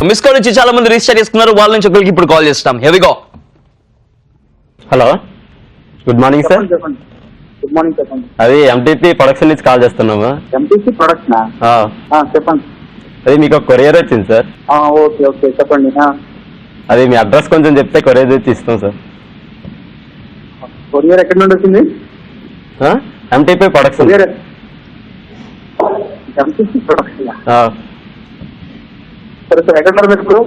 Miss call ఇచ్చి చాలా మంది రిజిస్టర్ చేసుకున్నారు. వాళ్ళ నుంచి ఒకరికి ఇప్పుడు కాల్ చేస్తాం. Here we go. Hello, good morning sir. Good morning, చెప్పండి. అది ఎంటీపీ ప్రొడక్షన్ నుంచి కాల్ చేస్తున్నాము. ఎంపీసీ ప్రొడక్షనా? చెప్పండి. అది మీకు ఒక కొరియర్ వచ్చింది సార్. ఓకే ఓకే, చెప్పండి. అది మీ అడ్రస్ కొంచెం చెప్తే కొరియర్ తెచ్చి ఇస్తాం సార్. కొరియర్ ఎక్కడి నుండి వచ్చింది? MTP production. Courier MPC production. సరే సార్, ఎక్కడ ఉన్నారు మీరు ఇప్పుడు?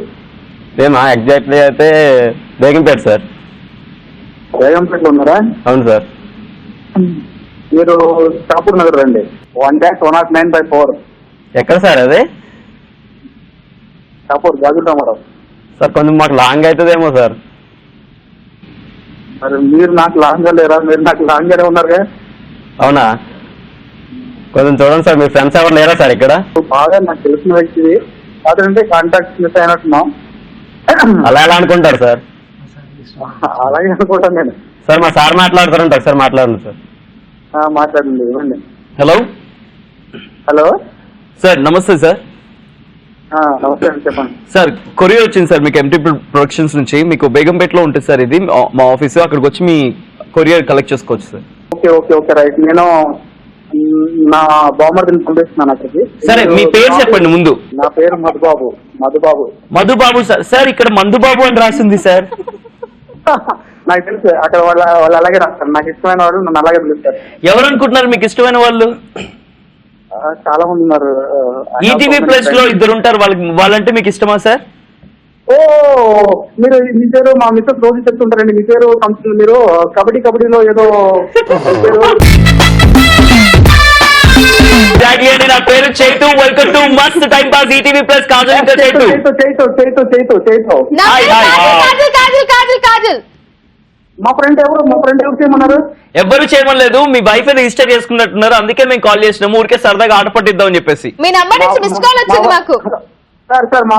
సేమా ఎగ్జాక్ట్లీ అయితే బేగంపేట సార్. బేగంపేటలో ఉన్నారా? అవును సార్. మీరు షాపూర్ నగర్ రండి. 1-109/4. ఎక్కడ సార్ అది? షాపూర్ గాజుల రామారావు. సార్ కొంచెం మాకు లాంగ్ అవుతుందేమో సార్. మరి మీరు నాకు లాంగ్ గా లేరా? మీరు నాకు లాంగ్ గానే ఉన్నారుగా. అవునా? కొంచెం చూడండి సార్, మీ ఫ్రెండ్స్ ఎవరు లేరా సార్ ఇక్కడ? బాగా నాకు తెలిసిన వ్యక్తిది అదంటే కాంటాక్ట్ మిస్ అయినట్టున్నాం. అలా ఎలా అనుకుంటారు సార్? అలాగే అనుకుంటాను నేను. సార్ మా సార్ మాట్లాడతారంట, సార్ మాట్లాడండి సార్. మాట్లాడండి, ఇవ్వండి. హలో హలో సార్, నమస్తే సార్. నమస్తే అండి, చెప్పండి. సార్ కొరియర్ వచ్చింది సార్ మీకు ఎంటీపీ ప్రొడక్షన్స్ నుంచి. మీకు బేగంపేటలో ఉంటుంది సార్ ఇది మా ఆఫీసు. అక్కడికి వచ్చి మీ కొరియర్ కలెక్ట్ చేసుకోవచ్చు sir. Okay okay okay, right. నేను నా బామర్దిని పంపిస్తున్నాను అక్కడికి. సరే, మీ పేరు చెప్పండి ముందు. నా పేరు మధుబాబు. మధుబాబు. మధుబాబు సార్. సార్ ఇక్కడ మందుబాబు అని రాసింది సార్. నాకు తెలుసు, అక్కడ వాళ్ళు అలాగే రాస్తారు. నాకు ఇష్టమైన వాళ్ళు నన్ను అలాగే పిలుస్తారు. ఎవరు అనుకుంటున్నారు మీకు ఇష్టమైన వాళ్ళు? చాలా మంది ఉన్నారు. ఈటీవీ ప్లస్ లో 2 ఉంటారు. వాళ్ళంటే మీకు ఇష్టమా సార్? ఓ, మీరు మీ పేరు మా మిస్సెస్ రోజు చెప్తుంటారండి. మీ పేరు మీరు కబడ్డీలో ఏదో పేరు. నా పేరు చైతు. వెల్కమ్ టు మస్త్ time pass ETV plus. Kajal ఇంకా చైతు. మా ఫ్రెండ్ ఎవరు చేయమన్నారు? ఎవరు చేయమనలేదు. మీ వైఫ్ రిజిస్టర్ చేసుకున్నట్టున్నారు. అందుకే మేము కాల్ చేసినాము. ఊరికే సరదాగా ఆట పట్టిద్దాం అని చెప్పేసి. మీ నంబర్ నుంచి మిస్ కాల్ వచ్చింది మాకు. సార్ మా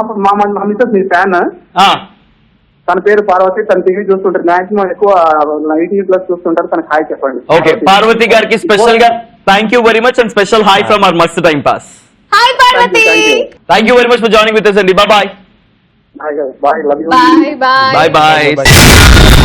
మిస్సెస్ మీ ఫ్యాన్. తన పేరు పార్వతి. తన టీవీ చూస్తుంటారు. మాక్సిమం ఎక్కువ ఈటీవీ ప్లస్ చూస్తుంటారు. తనకు హాయ్ చెప్పండి. ఓకే, పార్వతి గారికి స్పెషల్ గా thank you very much and special hi from our మస్త్ time pass. Hi Parvati. Thank you very much for joining with us అండి. Bye bye. Love you. Bye bye. Bye bye.